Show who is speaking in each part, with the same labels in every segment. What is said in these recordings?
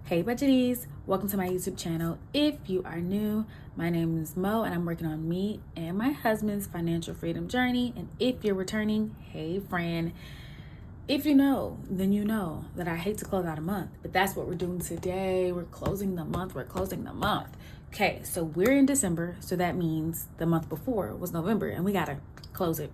Speaker 1: Hey budgeties, welcome to my YouTube channel. If you are new, my name is Mo and I'm working on me and my husband's financial freedom journey. And if you're returning, hey friend, if you know, then you know that I hate to close out a month, but that's what we're doing today. We're closing the month. Okay, so we're in December, so that means the month before was November and we gotta close it.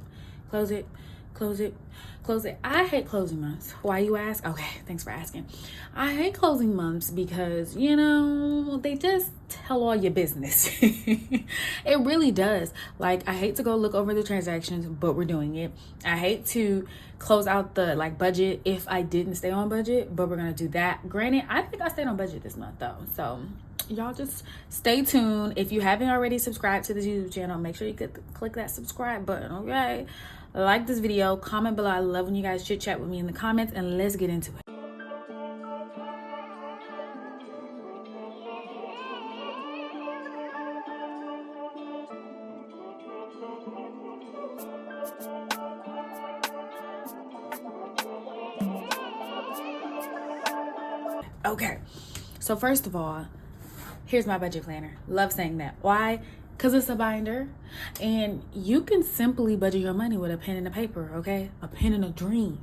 Speaker 1: I hate closing months. Why, you ask? Okay, thanks for asking. I hate closing months because, they just tell all your business. It really does. Like, I hate to go look over the transactions, but we're doing it. I hate to close out the budget if I didn't stay on budget, but we're gonna do that. Granted, I think I stayed on budget this month though, so y'all just stay tuned. If you haven't already subscribed to the YouTube channel, make sure you click that subscribe button, okay? Like this video, comment below. I love when you guys chit chat with me in the comments, and let's get into it. Okay, so first of all, here's my budget planner. Love saying that. Why? Because it's a binder and you can simply budget your money with a pen and a paper, okay? A pen and a dream.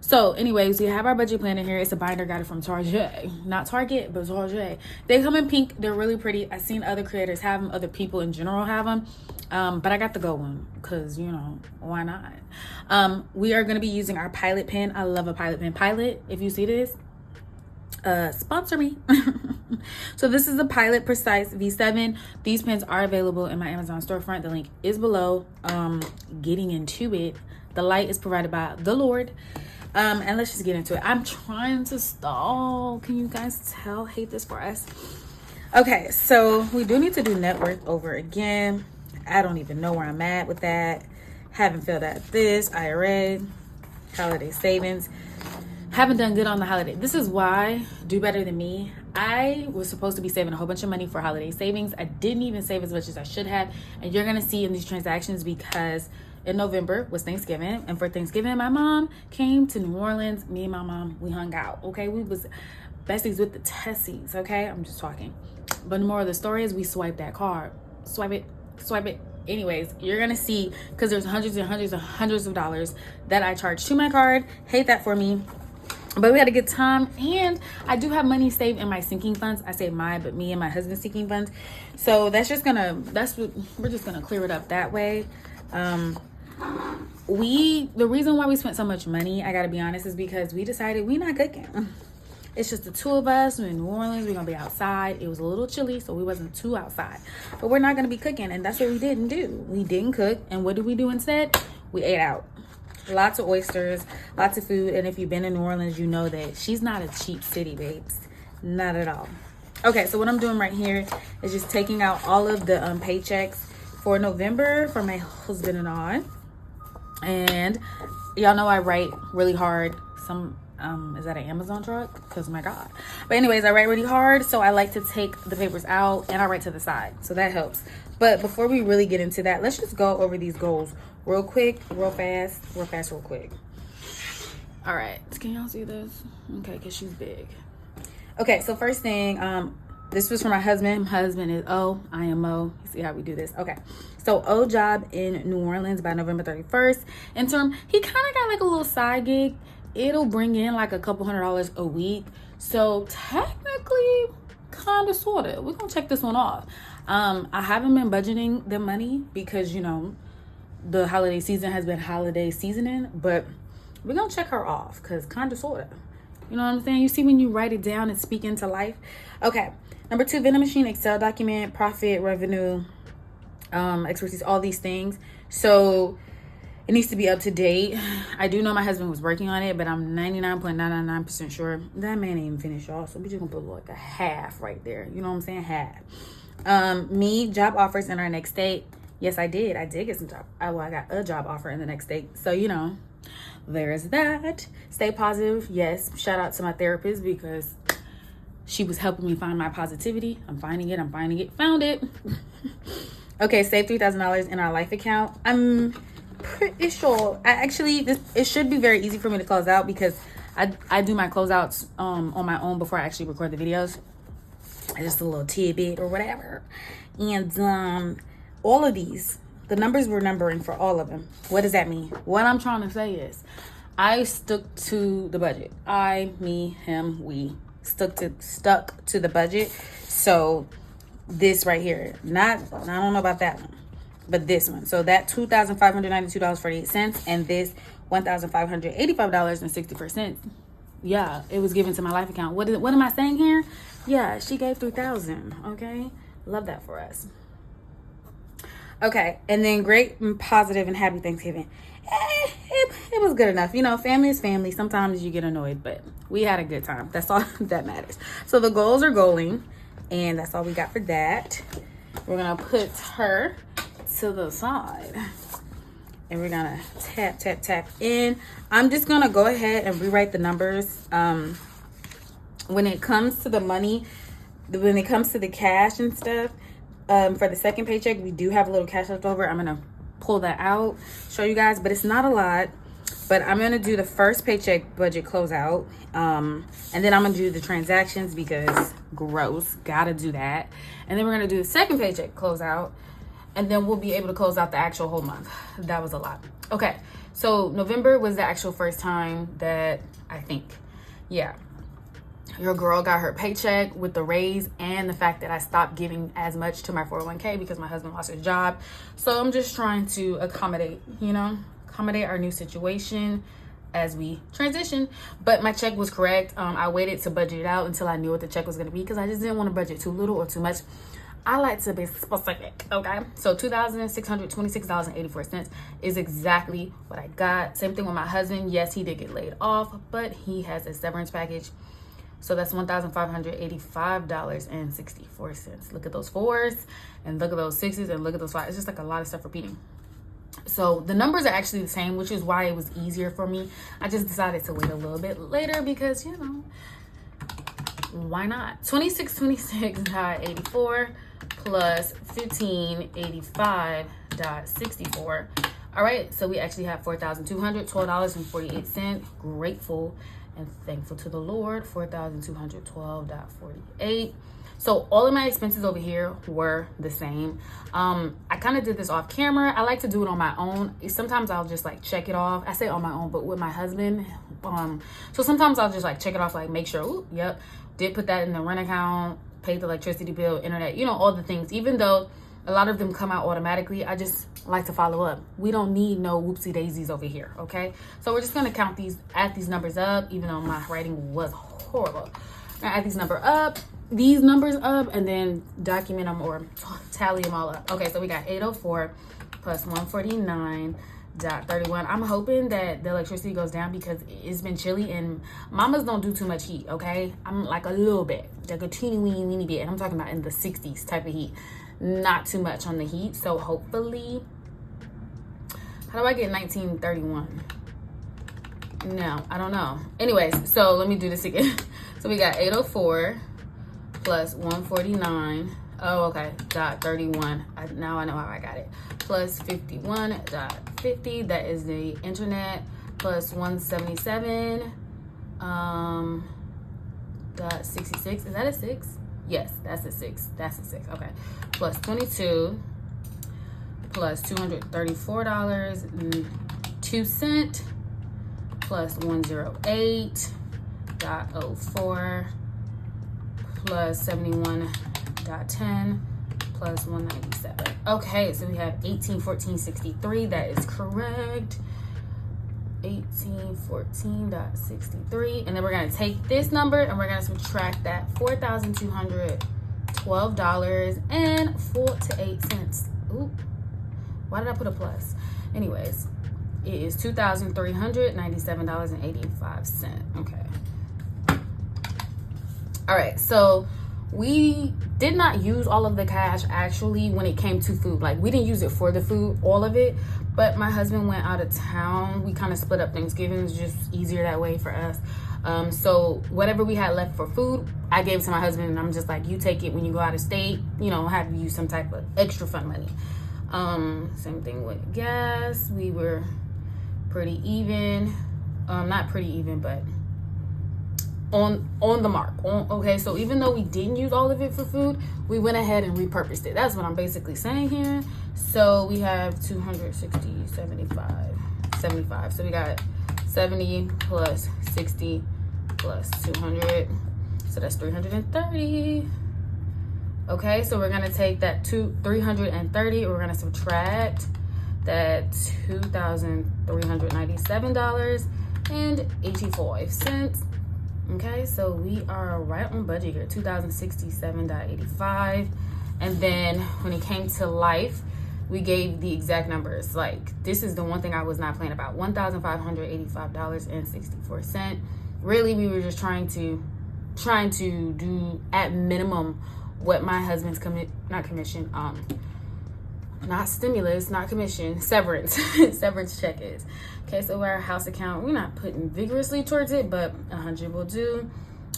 Speaker 1: So anyways, we have our budget planner here. It's a binder, got it from Target. Not Target, but Target. They come in pink. They're really pretty. I've seen other creators have them. Other people in general have them. But I got the gold one because, why not? We are going to be using our Pilot pen. I love a Pilot pen. Pilot, if you see this, sponsor me. So this is a Pilot Precise V7. These pens are available in my Amazon storefront. The link is below. Getting into it, the light is provided by the Lord. And let's just get into it. I'm trying to stall. Can you guys tell? Hate this for us. Okay, so we do need to do net worth over again. I don't even know where I'm at with that. Haven't filled out this IRA, holiday savings. Haven't done good on the holiday. This is why do better than me. I was supposed to be saving a whole bunch of money for holiday savings. I didn't even save as much as I should have. And you're going to see in these transactions because in November was Thanksgiving. And for Thanksgiving, my mom came to New Orleans. Me and my mom, we hung out. Okay, we was besties with the Tessies. Okay, I'm just talking. But the moral of the story is we swiped that card. Swipe it. Anyways, you're gonna see, because there's hundreds and hundreds and hundreds of dollars that I charged to my card. Hate that for me. But we had a good time, and I do have money saved in my sinking funds. I say mine, but me and my husband's sinking funds. So we're just gonna clear it up that way. The reason why we spent so much money, I gotta be honest, is because we decided we're not cooking. It's just the two of us. We're in New Orleans. We're gonna be outside. It was a little chilly, so we wasn't too outside. But we're not gonna be cooking, and that's what we didn't do. We didn't cook, and what did we do instead? We ate out. Lots of oysters, lots of food. And if you've been in New Orleans, you know that she's not a cheap city, babes. Not at all. Okay, so what I'm doing right here is just taking out all of the paychecks for November for my husband and I. And y'all know I write really hard. Is that an Amazon truck? Because my God. But anyways, I write really hard, so I like to take the papers out and I write to the side. So that helps. But before we really get into that, let's just go over these goals real quick, real fast, real quick. All right, can y'all see this? Okay, because she's big. Okay, so first thing, this was for my husband. My husband is O, I am Mo. You see how we do this? Okay, so O job in New Orleans by November 31st. Interim, he kind of got like a little side gig. It'll bring in like a couple $100 a week. So technically, kind of, sort of. We're going to check this one off. I haven't been budgeting the money because, the holiday season has been holiday seasoning, but we're gonna check her off because kind of sort of, you know what I'm saying? You see when you write it down and speak into life. Okay, number 2, vending machine, Excel document, profit, revenue, expertise, all these things. So it needs to be up to date. I do know my husband was working on it, but I'm 99.999% sure that man ain't even finished, y'all. So we just gonna put like a half right there, you know what I'm saying? Half. Me, job offers in our next state. Yes, I did get some job. I got a job offer in the next state. So, there's that. Stay positive. Yes. Shout out to my therapist because she was helping me find my positivity. I'm finding it. Found it. Okay. Save $3,000 in our life account. I'm pretty sure. It should be very easy for me to close out because I do my closeouts on my own before I actually record the videos. Just a little tidbit or whatever. And all of these, the numbers were numbering for all of them. What does that mean? What I'm trying to say is I stuck to the budget. I, me, him, we stuck to the budget. So this right here, I don't know about that one, but this one. So that $2,592.48 and this $1,585.64. Yeah, it was given to my life account. What am I saying here? Yeah, she gave $3,000. Okay, love that for us. Okay, and then great and positive and happy Thanksgiving. It was good enough. You know, family is family. Sometimes you get annoyed, but we had a good time. That's all that matters. So the goals are goaling, and that's all we got for that. We're gonna put her to the side, and we're gonna tap in. I'm just gonna go ahead and rewrite the numbers. When it comes to the money, when it comes to the cash and stuff, for the second paycheck, we do have a little cash left over. I'm gonna pull that out, show you guys, but it's not a lot. But I'm gonna do the first paycheck budget closeout, and then I'm gonna do the transactions because gross, gotta do that. And then we're gonna do the second paycheck closeout, and then we'll be able to close out the actual whole month. That was a lot. Okay, so November was the actual first time that I think, yeah, your girl got her paycheck with the raise and the fact that I stopped giving as much to my 401k because my husband lost his job. So I'm just trying to accommodate our new situation as we transition. But my check was correct. I waited to budget it out until I knew what the check was going to be because I just didn't want to budget too little or too much. I like to be specific, okay? So $2,626.84 is exactly what I got. Same thing with my husband. Yes, he did get laid off, but he has a severance package. So that's $1,585.64. Look at those fours and look at those sixes and look at those fives. It's just like a lot of stuff repeating. So the numbers are actually the same, which is why it was easier for me. I just decided to wait a little bit later because, you know, why not? 2626.84 plus 1585.64. All right, so we actually have $4,212.48. Grateful and thankful to the Lord. $4,212.48. So all of my expenses over here were the same. I kind of did this off camera. I like to do it on my own. Sometimes I'll just like check it off. I say on my own, but with my husband. So sometimes I'll just like check it off, like make sure, ooh, yep, did put that in the rent account, paid the electricity bill, internet, you know, all the things. Even though a lot of them come out automatically, I just like to follow up. We don't need no whoopsie daisies over here, okay? So we're just gonna add these numbers up, even though my writing was horrible. Now add these numbers up, and then document them or tally them all up. Okay, so we got 804 plus 149.31. I'm hoping that the electricity goes down because it's been chilly and mamas don't do too much heat, okay? I'm like a little bit, like a teeny weeny bit, and I'm talking about in the 60s type of heat. Not too much on the heat, so hopefully. How do I get 1931? No, I don't know. Anyways, so let me do this again. So we got 804 plus 149. Oh, okay. .31. Now I know how I got it. Plus 51.50. That is the internet. Plus 177. .66. Is that a 6? Yes, that's a 6. That's a 6. Okay. Plus 22. Plus $234.02. Plus 108.04. Plus 71.10. Plus 197. Okay, so we have 1814.63. That is correct. 1814.63. And then we're going to take this number and we're going to subtract that $4,212.48. Ooh, why did I put a plus? Anyways, it is $2,397.85. Okay. All right, so we did not use all of the cash actually when it came to food. Like, we didn't use it for the food, all of it, but my husband went out of town. We kind of split up Thanksgiving. It's just easier that way for us. So whatever we had left for food, I gave to my husband, and I'm just like, you take it when you go out of state, you know, have you use some type of extra fun money. Same thing with gas. We were pretty even. Not pretty even, but on the mark. Okay, so even though we didn't use all of it for food, we went ahead and repurposed it. That's what I'm basically saying here. So we have 260, 75. So we got 70 plus 60 plus 200. So that's 330. Okay, so we're gonna take that 330. We're gonna subtract that $2,397.85. Okay, so we are right on budget here, $2,067.85. And then when it came to life, we gave the exact numbers. Like, this is the one thing I was not playing about, $1,585.64. Really, we were just trying to do at minimum what my husband's severance check is. Okay, so our house account, we're not putting vigorously towards it, but 100 will do.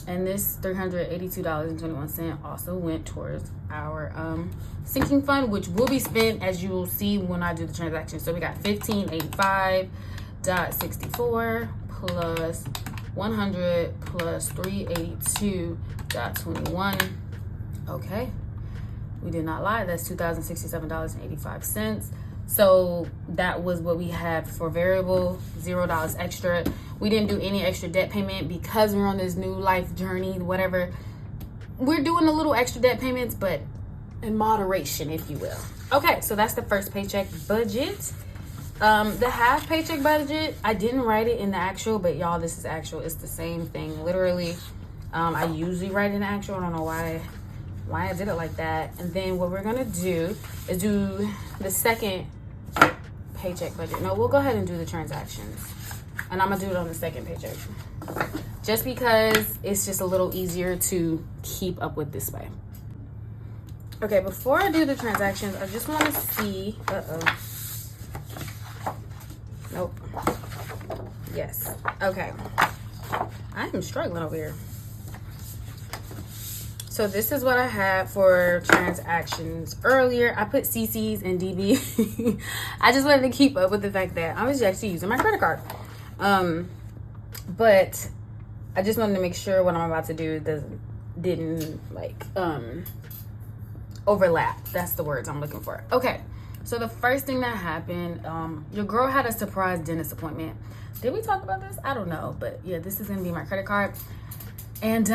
Speaker 1: And this $382.21 also went towards our sinking fund, which will be spent, as you will see when I do the transaction. So we got 1585.64 plus 100 plus 382.21. Okay, we did not lie. That's $2,067.85. So that was what we had for variable, $0 extra. We didn't do any extra debt payment because we're on this new life journey, whatever. We're doing a little extra debt payments, but in moderation, if you will. Okay, so that's the first paycheck budget. The half paycheck budget, I didn't write it in the actual, but y'all, this is actual. It's the same thing, literally. I usually write in the actual. I don't know why I did it like that. And then what we're gonna do is do the second paycheck budget. No, we'll go ahead and do the transactions, and I'm gonna do it on the second paycheck, just because it's just a little easier to keep up with this way. Okay, before I do the transactions, I just want to see. Nope. Yes. Okay. I am struggling over here. So this is what I had for transactions earlier. I put CCs and DB. I just wanted to keep up with the fact that I was actually using my credit card. But I just wanted to make sure what I'm about to do didn't like overlap. That's the words I'm looking for. Okay. So the first thing that happened, your girl had a surprise dentist appointment. Did we talk about this? I don't know, but yeah, this is gonna be my credit card. And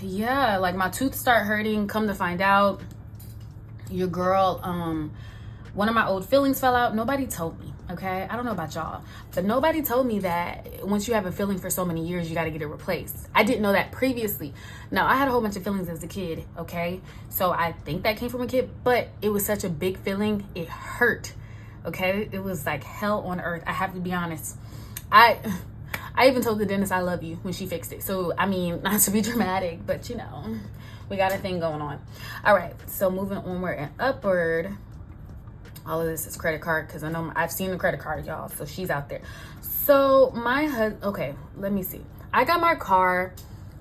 Speaker 1: yeah, like my tooth start hurting. Come to find out, your girl, one of my old fillings fell out. Nobody told me, okay? I don't know about y'all, but nobody told me that once you have a filling for so many years, you got to get it replaced. I didn't know that previously. Now, I had a whole bunch of fillings as a kid, okay? So I think that came from a kid, but it was such a big filling, it hurt, okay? It was like hell on earth. I have to be honest. I even told the dentist I love you when she fixed it. So, I mean, not to be dramatic, but you know, we got a thing going on. All right, so moving onward and upward. All of this is credit card because I know I've seen the credit card, y'all. So she's out there. So my husband, okay, let me see. I got my car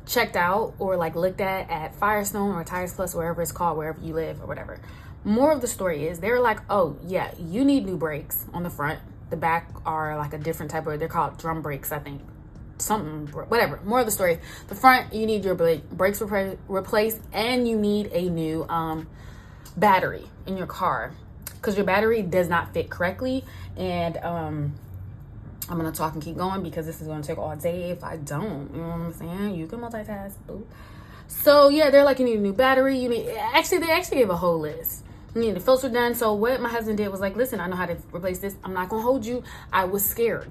Speaker 1: checked out or like looked at Firestone or Tires Plus, wherever it's called, wherever you live or whatever. More of the story is they're like, oh yeah, you need new brakes on the front. The back are like a different type of, they're called drum brakes, I think. Something, whatever. More of the story. The front, you need your brakes replaced, and you need a new battery in your car because your battery does not fit correctly. And I'm gonna talk and keep going because this is gonna take all day if I don't. You know what I'm saying? You can multitask, boo. So yeah, they're like, you need a new battery. They actually gave a whole list. You need the filter done. So what my husband did was like, listen, I know how to replace this. I'm not gonna hold you. I was scared.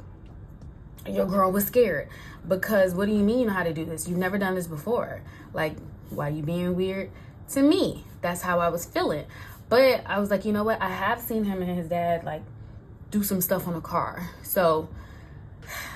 Speaker 1: Your girl was scared because what do you mean you know how to do this? You've never done this before. Like, why you being weird? To me, that's how I was feeling. But I was like, you know what? I have seen him and his dad like do some stuff on the car. So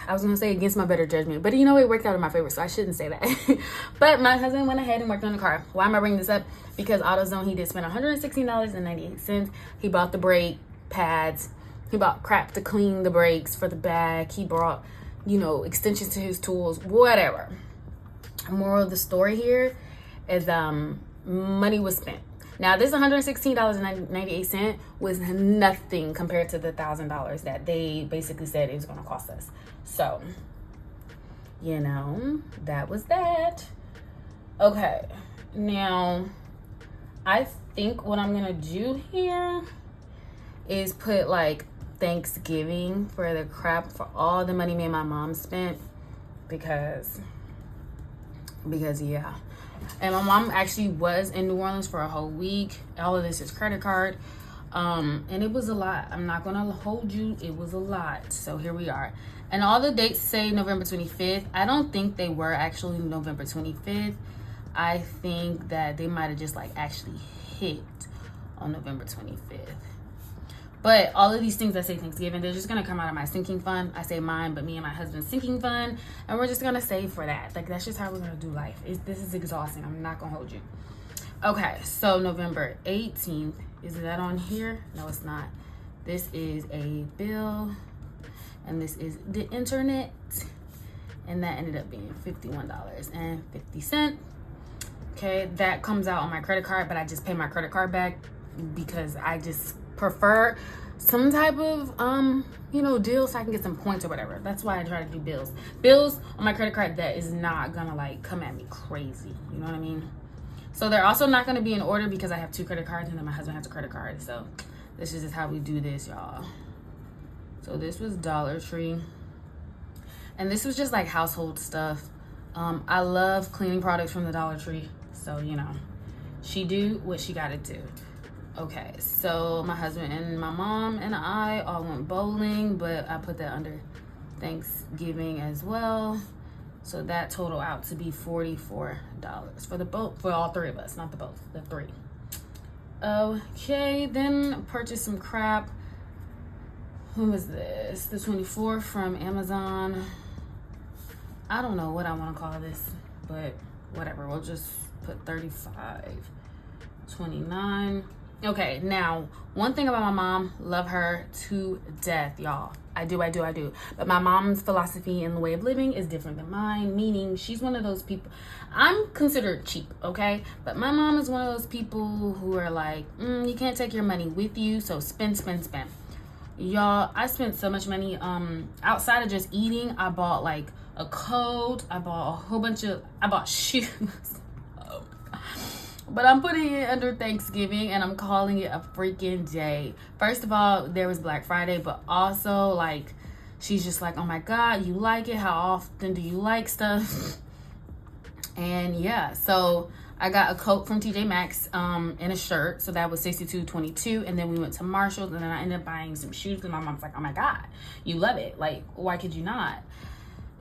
Speaker 1: I was gonna say against my better judgment, but you know, it worked out in my favor, so I shouldn't say that. But my husband went ahead and worked on the car. Why am I bringing this up? Because AutoZone, he did spend $116.98. He bought the brake pads. He bought crap to clean the brakes for the back. He brought, you know, extensions to his tools, whatever. Moral of the story here is money was spent. Now, this $116.98 was nothing compared to the $1,000 that they basically said it was going to cost us. So, you know, that was that. Okay, now I think what I'm gonna do here is put like Thanksgiving for the crap, for all the money me and my mom spent, because yeah. And my mom actually was in New Orleans for a whole week. All of this is credit card. And it was a lot. I'm not gonna hold you, it was a lot. So here we are. And all the dates say November 25th. I don't think they were actually November 25th. I think that they might have just like actually hit on November 25th. But all of these things that say Thanksgiving, they're just gonna come out of my sinking fund. I say mine, but me and my husband's sinking fund, and we're just gonna save for that. Like, that's just how we're gonna do life. This is exhausting. I'm not gonna hold you. Okay, so November 18th, is that on here? No, it's not. This is a bill, and this is the internet, and that ended up being $51.50. Okay, that comes out on my credit card, but I just pay my credit card back because I just prefer some type of you know, deal so I can get some points or whatever. That's why I try to do bills on my credit card that is not gonna like come at me crazy, you know what I mean? So they're also not gonna be in order because I have 2 credit cards and then my husband has a credit card. So this is just how we do this, y'all. So this was Dollar Tree, and this was just like household stuff. I love cleaning products from the Dollar Tree, so you know, she do what she gotta do. Okay, so my husband and my mom and I all went bowling, but I put that under Thanksgiving as well. So that total out to be $44 for the boat, for all 3 of us, not the boat, the 3. Okay, then purchased some crap. Who was this? The 24th from Amazon. I don't know what I want to call this, but whatever. We'll just put 35. 29. Okay, now, one thing about my mom, love her to death, y'all. I do. But my mom's philosophy and the way of living is different than mine, meaning she's one of those people. I'm considered cheap, okay? But my mom is one of those people who are like, you can't take your money with you, so spend. Y'all, I spent so much money. Outside of just eating, I bought like a coat. I bought shoes. But I'm putting it under Thanksgiving, and I'm calling it a freaking day. First of all, there was Black Friday, but also, like, she's just like, oh my God, you like it? How often do you like stuff? And yeah, so I got a coat from TJ Maxx and a shirt. So that was $62.22. And then we went to Marshall's, and then I ended up buying some shoes because my mom's like, oh my God, you love it. Like, why could you not?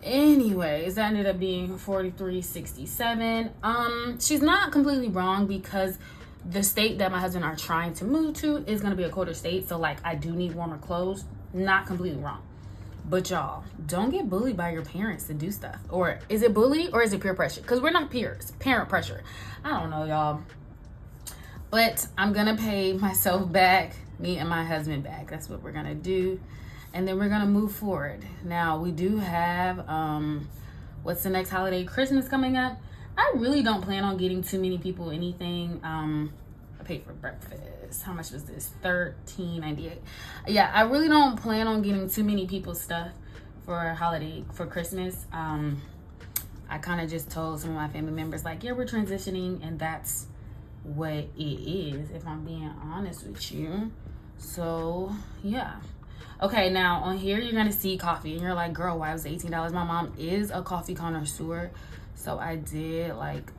Speaker 1: Anyways, that ended up being $43.67. She's not completely wrong because the state that my husband are trying to move to is going to be a colder state. So like, I do need warmer clothes. Not completely wrong. But y'all, don't get bullied by your parents to do stuff. Or is it bully or is it peer pressure? Because we're not peers. Parent pressure. I don't know, y'all. But I'm going to pay myself back, me and my husband back. That's what we're going to do. And then we're going to move forward. Now, we do have, what's the next holiday? Christmas coming up. I really don't plan on getting too many people anything. I paid for breakfast. How much was this? $13.98. Yeah, I really don't plan on getting too many people stuff for holiday, for Christmas. I kind of just told some of my family members, like, yeah, we're transitioning. And that's what it is, if I'm being honest with you. So, yeah. Okay, now on here you're gonna see coffee, and you're like, girl, why was it $18? My mom is a coffee connoisseur, so I did like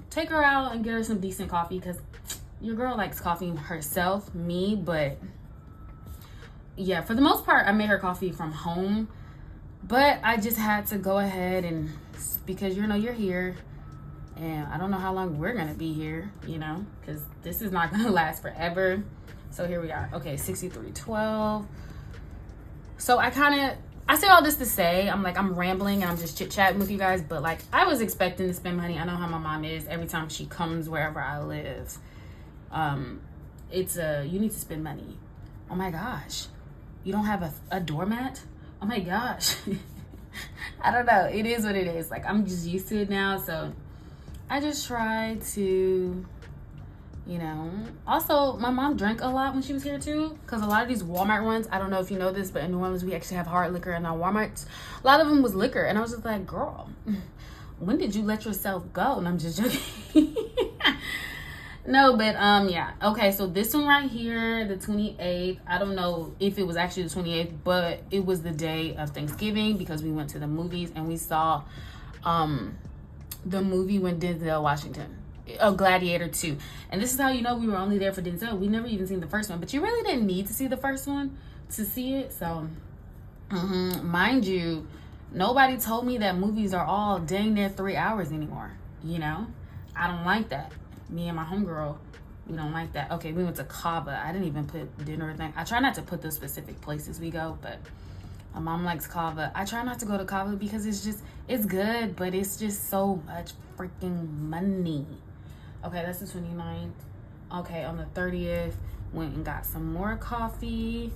Speaker 1: take her out and get her some decent coffee because your girl likes coffee herself, me. But yeah, for the most part, I made her coffee from home, but I just had to go ahead and, because you know you're here, and I don't know how long we're gonna be here, you know, because this is not gonna last forever. So here we are. Okay, 63.12. So I say all this to say, I'm rambling and I'm just chit-chatting with you guys, but like, I was expecting to spend money. I know how my mom is every time she comes wherever I live. You need to spend money. Oh my gosh. You don't have a doormat? Oh my gosh. I don't know. It is what it is. Like, I'm just used to it now. So I just try to, You know, also my mom drank a lot when she was here too, because a lot of these Walmart runs, I don't know if you know this, but in New Orleans we actually have hard liquor in our Walmarts. A lot of them was liquor, and I was just like, girl, when did you let yourself go? And I'm just joking. No, but yeah, okay, so this one right here, the 28th, I don't know if it was actually the 28th, but it was the day of Thanksgiving, because we went to the movies and we saw the movie when Denzel Washington, Gladiator 2. And this is how you know we were only there for Denzel. We never even seen the first one, but you really didn't need to see the first one to see it. So mind you, nobody told me that movies are all dang near 3 hours anymore. You know, I don't like that. Me and my homegirl, we don't like that. Okay, we went to Cava. I didn't even put dinner or thing. I try not to put the specific places we go, but my mom likes Cava. I try not to go to Cava because it's good, but it's just so much freaking money. Okay, that's the 29th. Okay, on the 30th, went and got some more coffee.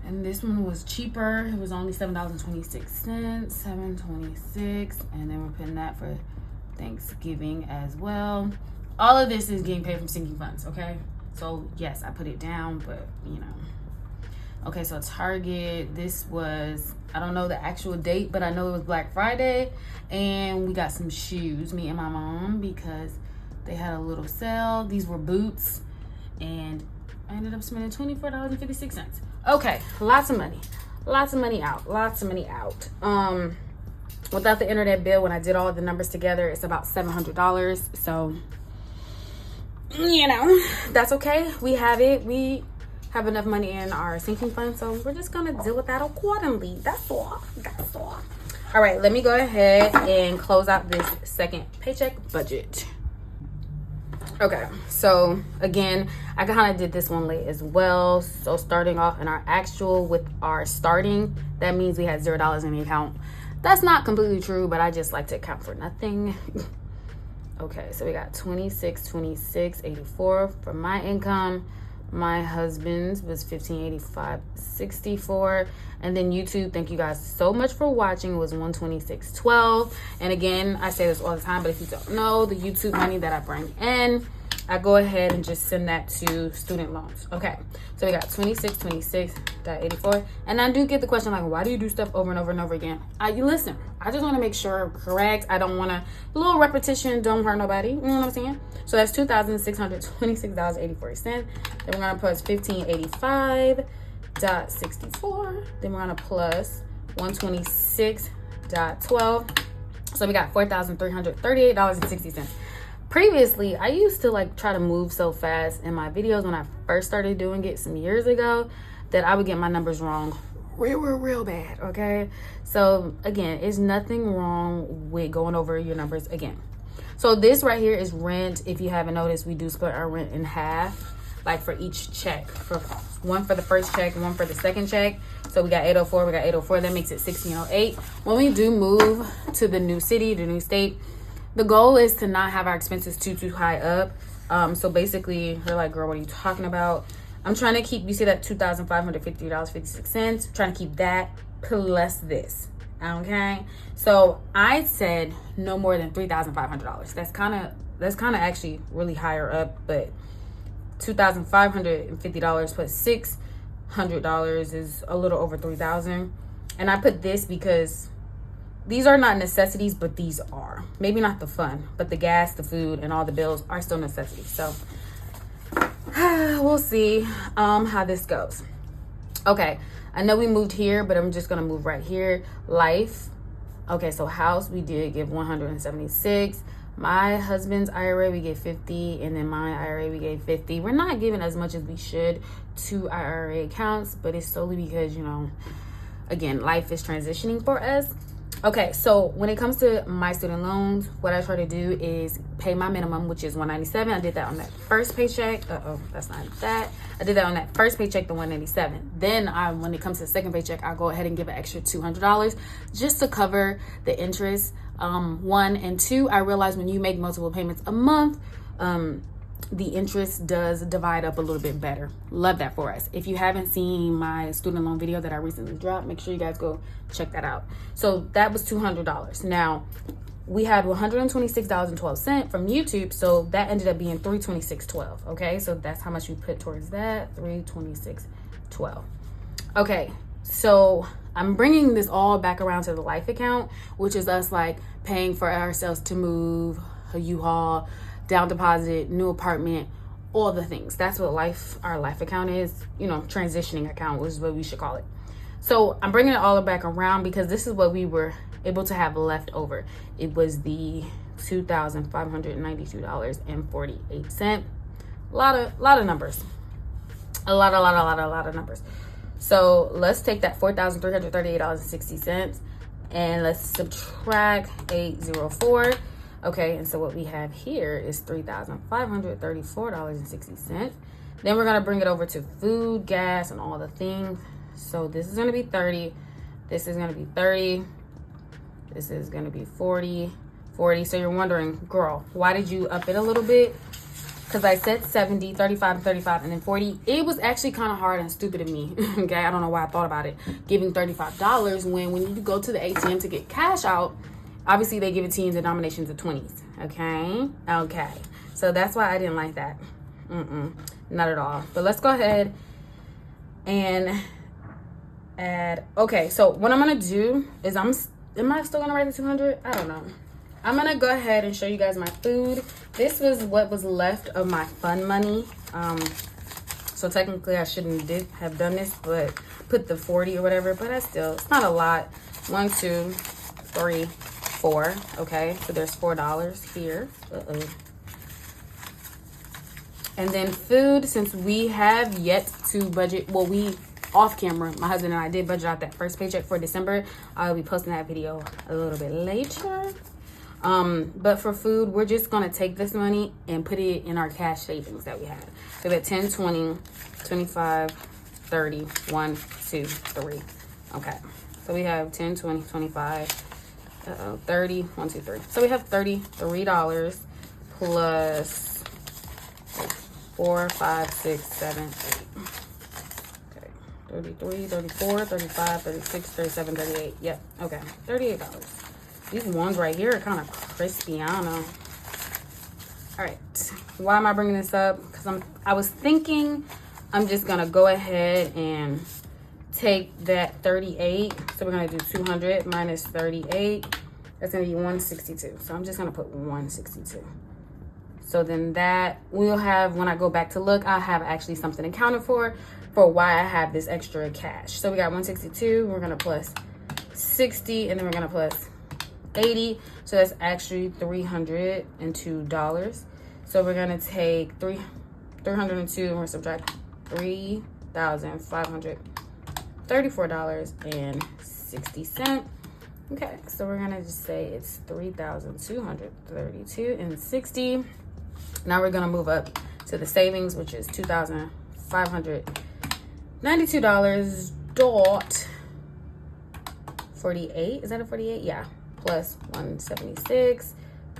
Speaker 1: And this one was cheaper. It was only $7.26, $7.26. And then we're putting that for Thanksgiving as well. All of this is getting paid from sinking funds, okay? So, yes, I put it down, but, you know. Okay, so Target, this was, I don't know the actual date, but I know it was Black Friday. And we got some shoes, me and my mom, because they had a little sale. These were boots, and I ended up spending $24.56. Okay, lots of money out. Without the internet bill, when I did all the numbers together, it's about $700. So, you know, that's okay. We have it. We have enough money in our sinking fund, so we're just gonna deal with that accordingly. That's all. All right, let me go ahead and close out this second paycheck budget. Okay, so again, I kind of did this one late as well. So starting off in our actual with our starting, that means we had $0 in the account. That's not completely true, but I just like to account for nothing. Okay, so we got 26.84 for my income. My husband's was 15.85.64, and then YouTube, thank you guys so much for watching. It was 126.12. And again, I say this all the time, but if you don't know, the YouTube money that I bring in, I go ahead and just send that to student loans. Okay, so we got 26.84, and I do get the question like, why do you do stuff over and over and over again? You listen, I just want to make sure I'm correct. I don't want a little repetition, don't hurt nobody. You know what I'm saying? So that's $2,626.84. Then we're gonna plus 1585.64. Then we're gonna plus 126.12. So we got $4,338.60. Previously, I used to like try to move so fast in my videos when I first started doing it some years ago that I would get my numbers wrong real bad, okay? So again, it's nothing wrong with going over your numbers again. So this right here is rent. If you haven't noticed, we do split our rent in half, like for each check. For one for the first check, one for the second check. So we got 804, we got 804, that makes it 1608. When we do move to the new city, the new state, the goal is to not have our expenses too high up. So basically, you're like, girl, what are you talking about? I'm trying to keep, you see that $2,550.56. Trying to keep that plus this. Okay. So I said no more than $3,500. That's kind of actually really higher up, but $2,550 plus $600 is a little over $3,000. And I put this because these are not necessities, but these are. Maybe not the fun, but the gas, the food, and all the bills are still necessities. So we'll see how this goes. Okay, I know we moved here, but I'm just gonna move right here. Life. Okay, so house, we did give 176. My husband's IRA, we gave 50, and then my IRA, we gave 50. We're not giving as much as we should to our IRA accounts, but it's solely because, you know, again, life is transitioning for us. Okay, so when it comes to my student loans, what I try to do is pay my minimum, which is $197. I did that on that first paycheck. That's not that. I did that on that first paycheck, the $197. Then when it comes to the second paycheck, I'll go ahead and give an extra $200 just to cover the interest. One and two, I realize when you make multiple payments a month, the interest does divide up a little bit better. Love that for us. If you haven't seen my student loan video that I recently dropped, make sure you guys go check that out. So that was $200. Now, we had $126.12 from YouTube, so that ended up being $326.12. Okay, so that's how much we put towards that, $326.12. Okay, so I'm bringing this all back around to the life account, which is us like paying for ourselves to move, a U-Haul, down deposit, new apartment, all the things. That's what our life account is, you know, transitioning account is what we should call it. So I'm bringing it all back around because this is what we were able to have left over. It was the $2,592.48. A lot of numbers. A lot of numbers. So let's take that $4,338.60 and let's subtract 804. Okay, and so what we have here is $3,534.60. Then we're gonna bring it over to food, gas, and all the things. So this is gonna be 30. This is gonna be 30. This is gonna be 40. So you're wondering, girl, why did you up it a little bit? Because I said 70, 35, 35, and then 40. It was actually kind of hard and stupid of me. Okay, I don't know why I thought about it. Giving $35 when you go to the ATM to get cash out, obviously they give it to you in denominations of 20s. Okay. So that's why I didn't like that. Not at all. But let's go ahead and add. Okay, so what I'm gonna do is am I still gonna write the 200? I don't know. I'm gonna go ahead and show you guys my food. This was what was left of my fun money. So technically I shouldn't have done this, but put the 40 or whatever, but it's not a lot. 1, 2, 3, 4. Okay, so there's $4 here. And then food, since we have yet to budget, well, we off camera, my husband and I did budget out that first paycheck for December. I'll be posting that video a little bit later. But for food, we're just gonna take this money and put it in our cash savings that we had. So we have 10, 20, 25, 30, 1, 2, 3. Okay, so we have 10, 20, 25, 30, 1, 2, 3. So we have $33 plus 4, 5, 6, 7, 8. Okay, 33, 34, 35, 36, 37, 38. Yep, okay, $38. These ones right here are kind of crispy. I don't know. All right. Why am I bringing this up? Because I was thinking I'm just going to go ahead and take that 38. So we're going to do 200 minus 38. That's going to be 162. So I'm just going to put 162. So then that we'll have, when I go back to look, I'll have actually something accounted for why I have this extra cash. So we got 162. We're going to plus 60. And then we're going to plus 80, so that's actually $302. So we're gonna take 302 and we're subtract $3,534.60. Okay, so we're gonna just say it's $3,232.60. Now we're gonna move up to the savings, which is $2,592.48. Is that a 48? Yeah. Plus 176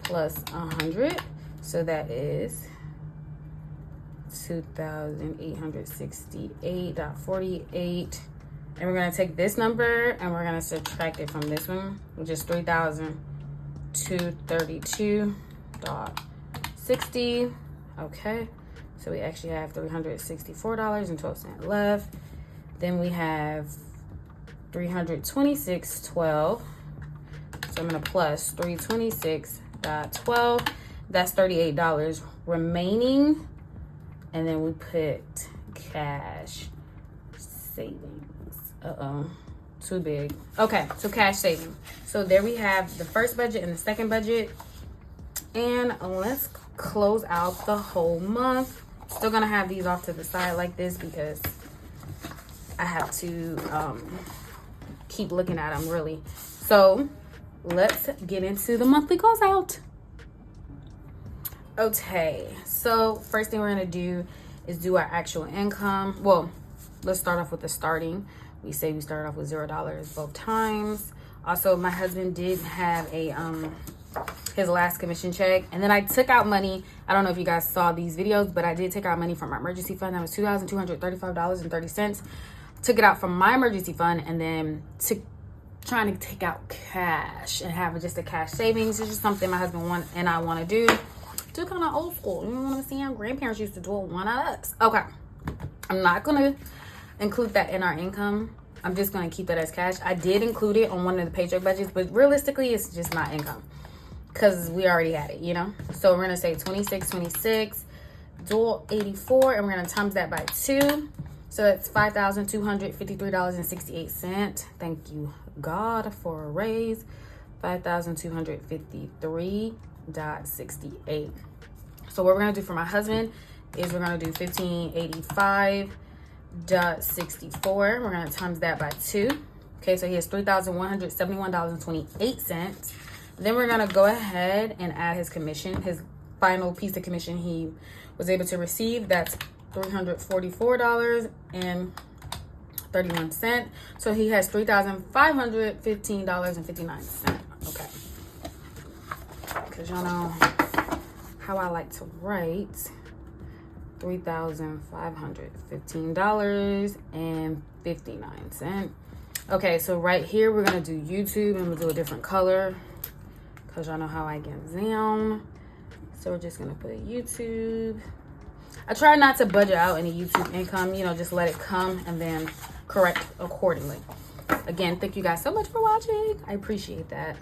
Speaker 1: plus 100, so that is 2,868.48. And we're gonna take this number and we're gonna subtract it from this one, which is 3,232.60. Okay, so we actually have $364.12 left. Then we have $326.12. So I'm gonna plus 326.12. That's $38 remaining. And then we put cash savings. Too big. Okay, so cash savings. So there we have the first budget and the second budget. And let's close out the whole month. Still gonna have these off to the side like this because I have to keep looking at them really. So let's get into the monthly closeout. Okay, so first thing we're gonna do is do our actual income. Well, let's start off with the starting. We say we started off with $0 both times. Also, my husband did have a his last commission check, and then I took out money. I don't know if you guys saw these videos, but I did take out money from my emergency fund. That was $2,235.30. Took it out from my emergency fund and then trying to take out cash and have just a cash savings. It's just something my husband and I want to do. Do kind of old school. You know what I'm saying? Grandparents used to do it, one of us. Okay. I'm not going to include that in our income. I'm just going to keep that as cash. I did include it on one of the paycheck budgets, but realistically, it's just not income because we already had it, you know? So we're going to say 26, dual 84, and we're going to times that by 2. So it's $5,253.68. Thank you, God, for a raise. $5,253.68. So what we're going to do for my husband is we're going to do $1,585.64. We're going to times that by 2. Okay, so he has $3,171.28. Then we're going to go ahead and add his commission, his final piece of commission he was able to receive. That's $344.31. So he has $3,515.59. Okay. Because y'all know how I like to write. $3,515.59. Okay, so right here we're gonna do YouTube, and we'll do a different color because y'all know how I get down. So we're just gonna put YouTube. I try not to budget out any YouTube income, you know, just let it come and then correct accordingly. Again, thank you guys so much for watching. I appreciate that.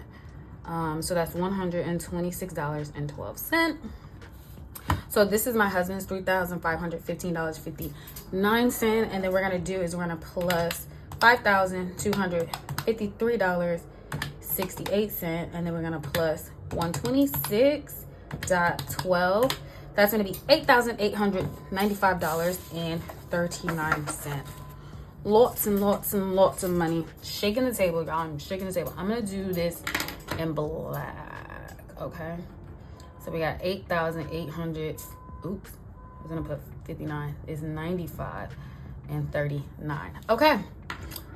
Speaker 1: So that's $126.12. So this is my husband's $3,515.59. And then we're going to do is we're going to plus $5,253.68. And then we're going to plus 126.12. That's going to be $8,895.39. Lots and lots and lots of money. Shaking the table, y'all. I'm shaking the table. I'm going to do this in black. Okay. So we got 8,800. Oops. I was going to put 59. It's 95 and 39. Okay.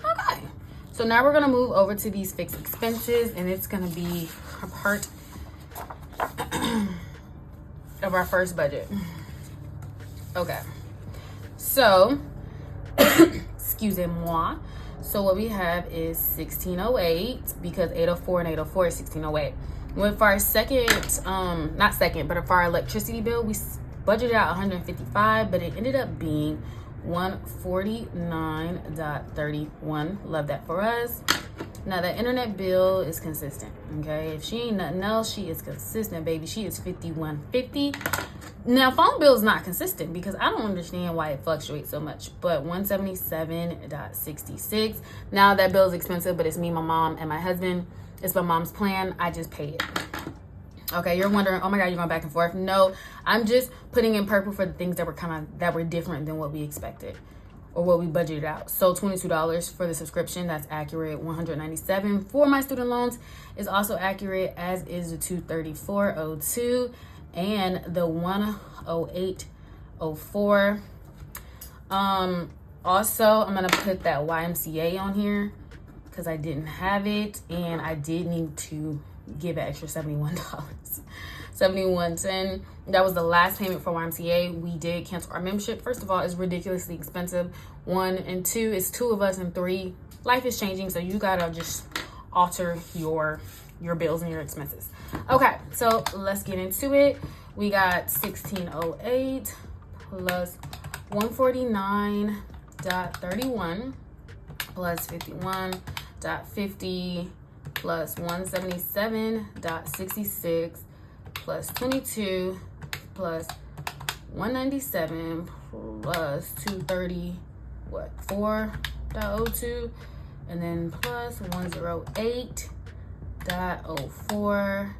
Speaker 1: Okay. So now we're going to move over to these fixed expenses, and it's going to be a part of our first budget. Okay. So, excusez-moi. So what we have is 1608 because 804 and 804 is 1608. With our not second, but for our electricity bill, we budgeted out 155, but it ended up being 149.31. Love that for us. Now the internet bill is consistent. Okay, if she ain't nothing else, she is consistent, baby. She is 51.50. Now phone bill is not consistent because I don't understand why it fluctuates so much, but 177.66. Now that bill is expensive, but it's me, my mom, and my husband. It's my mom's plan. I just pay it. Okay, you're wondering, oh my God, you're going back and forth. No, I'm just putting in purple for the things that were different than what we expected or what we budgeted out. So $22 for the subscription, that's accurate. $197 for my student loans is also accurate, as is the $234.02 and the $108.04. Also, I'm gonna put that YMCA on here because I didn't have it, and I did need to give an extra $71. $71.10. That was the last payment for YMCA. We did cancel our membership. First of all, it's ridiculously expensive. 1 and 2, it's 2 of us, and 3, life is changing, so you gotta just alter your bills and your expenses. Okay, so let's get into it. We got 1608 plus 149.31 plus 51.50 plus 177.66 plus 22 plus 197 plus 230 4.02 and then plus 108.04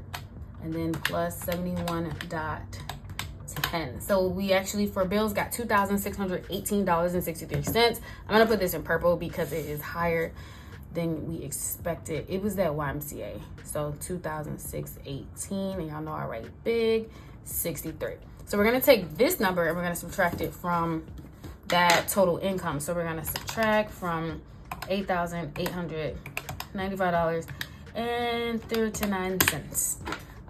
Speaker 1: and then plus 71.10. So we actually for bills got $2,618.63. I'm gonna put this in purple because it is higher than we expected. It was that YMCA. So 2,618, and y'all know I write big, 63. So we're gonna take this number and we're gonna subtract it from that total income. So we're gonna subtract from $8,895.39.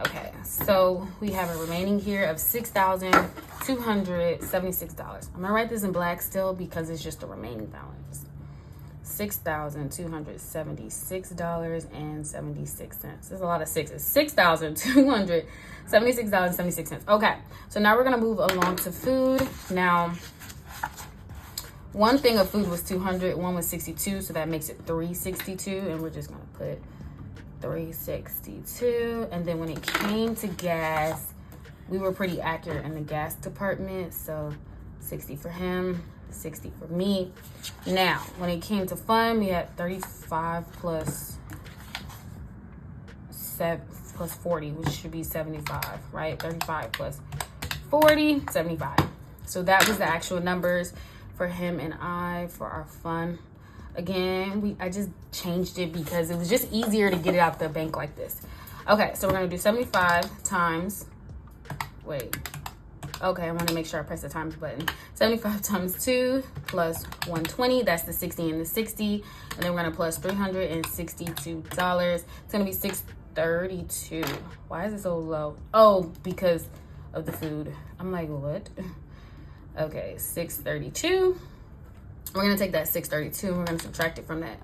Speaker 1: Okay, so we have a remaining here of $6,276. I'm gonna write this in black still because it's just the remaining balance. $6,276.76. There's a lot of sixes. $6,276.76. Okay, so now we're gonna move along to food. Now, one thing of food was 200, one was 62, so that makes it 362, and we're just gonna put 362. And then when it came to gas, we were pretty accurate in the gas department, so 60 for him, 60 for me. Now, when it came to fun, we had 35 plus 40, which should be 75, right? 35 plus 40, 75. So that was the actual numbers for him and I for our fun. Again, I just changed it because it was just easier to get it out the bank like this. Okay, so we're gonna do 75 times, okay, I want to make sure I press the times button. 75 times 2 plus 120, that's the 60 and the 60. And then we're going to plus $362. It's going to be $632. Why is it so low? Oh, because of the food. I'm like, what? Okay, $632. We're going to take that $632 and we're going to subtract it from that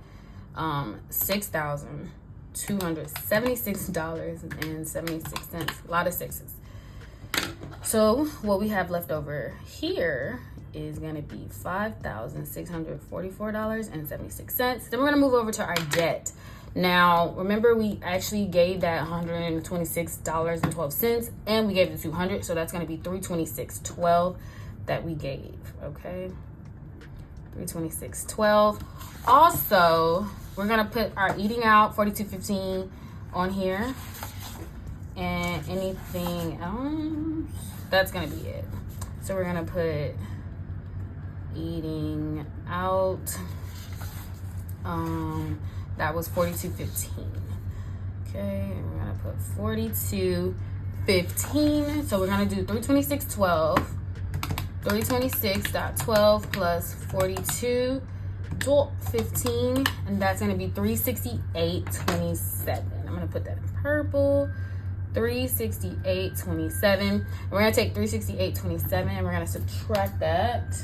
Speaker 1: $6,276.76. A lot of sixes. So what we have left over here is going to be $5,644.76. Then we're going to move over to our debt. Now, remember we actually gave that $126.12 and we gave the 200, so that's going to be $326.12 that we gave, okay? $326.12. Also, we're going to put our eating out $42.15 on here. And anything else, that's gonna be it. So we're gonna put eating out, that was $42.15. Okay, and we're gonna put $42.15. So we're gonna do $326.12, 326.12 plus 42.15, and that's gonna be $368.27. I'm gonna put that in purple. $368.27. We're gonna take $368.27 and we're gonna subtract that.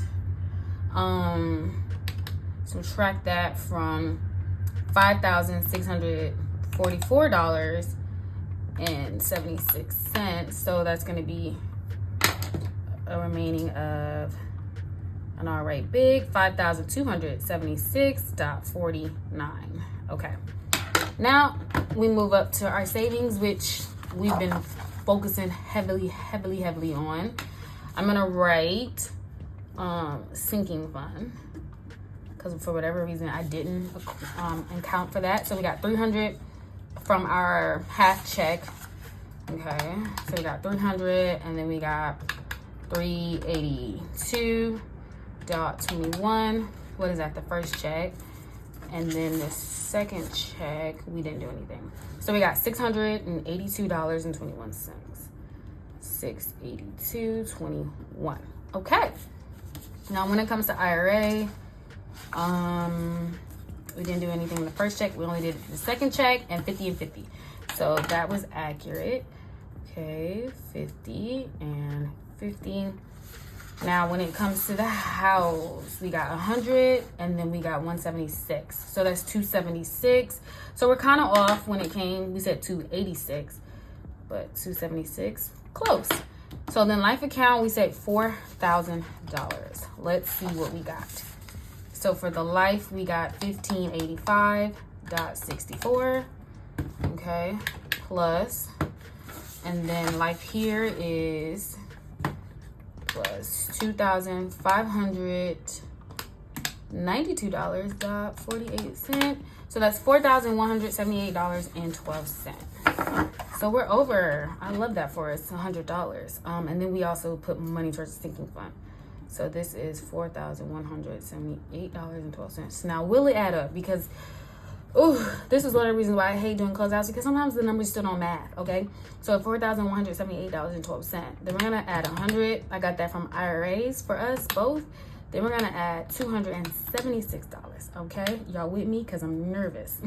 Speaker 1: Subtract that from $5,644.76. So that's gonna be a remaining of an alright big $5,276.49. Okay. Now we move up to our savings, which we've been focusing heavily on. I'm gonna write sinking fund because for whatever reason I didn't account for that. So we got 300 from our half check. Okay, so we got 300 and then we got 382.21. What is that? The first check. And then the second check, we didn't do anything. So we got $682.21. $682.21. Okay. Now when it comes to IRA, we didn't do anything in the first check. We only did the second check and 50 and 50. So that was accurate. Okay, 50 and 50. Now, when it comes to the house, we got 100 and then we got 176. So that's 276. So we're kind of off when it came. We said 286, but 276, close. So then life account, we said $4,000. Let's see what we got. So for the life, we got 1585.64. Okay, plus, and then life here is plus $2,592.48. So that's $4,178.12. So we're over. I love that for us, $100. And then we also put money towards the sinking fund. So this is $4,178.12. Now, will it add up? Because, this is one of the reasons why I hate doing closeouts, because sometimes the numbers still don't math, okay? So $4,178.12. Then we're going to add 100. I got that from IRAs for us both. Then we're going to add $276, okay? Y'all with me? Because I'm nervous.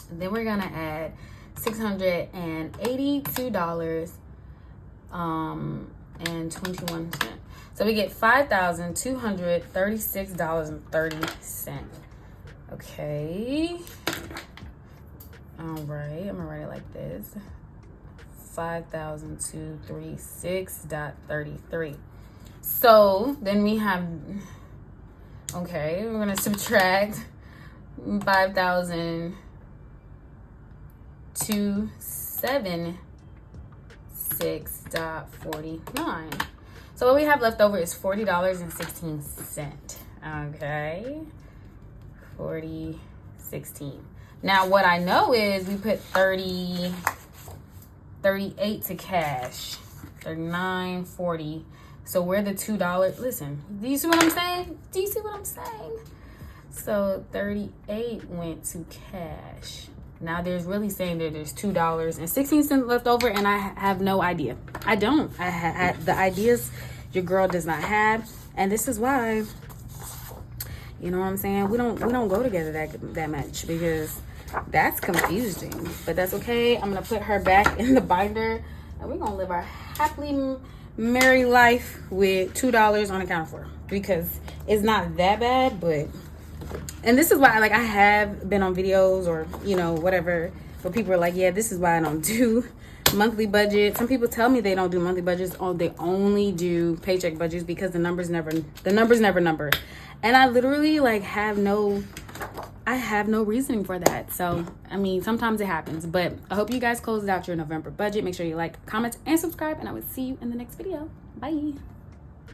Speaker 1: Then we're going to add $682 and 21 cents. So we get $5,236.30. Okay. All right, I'm gonna write it like this. 5,236.33. So then we have, okay, we're gonna subtract 5,276.49. So what we have left over is $40.16. Okay, 40.16. Now what I know is we put 38 to cash, 39.40. So we're the $2. Listen, do you see what I'm saying? Do you see what I'm saying? So 38 went to cash. Now there's really saying that there's $2.16 left over, and I have no idea. I don't. I the ideas your girl does not have, and this is why. You know what I'm saying? We don't go together that much, because that's confusing. But that's okay. I'm gonna put her back in the binder, and we're gonna live our happily married life with $2 unaccounted for, because it's not that bad. But, and this is why, like, I have been on videos or, you know, whatever, where people are like, yeah, this is why I don't do monthly budgets. Some people tell me they don't do monthly budgets, or they only do paycheck budgets, because the numbers never number. And I literally, like, have no reasoning for that. So, I mean, sometimes it happens. But I hope you guys closed out your November budget. Make sure you like, comment, and subscribe. And I will see you in the next video. Bye.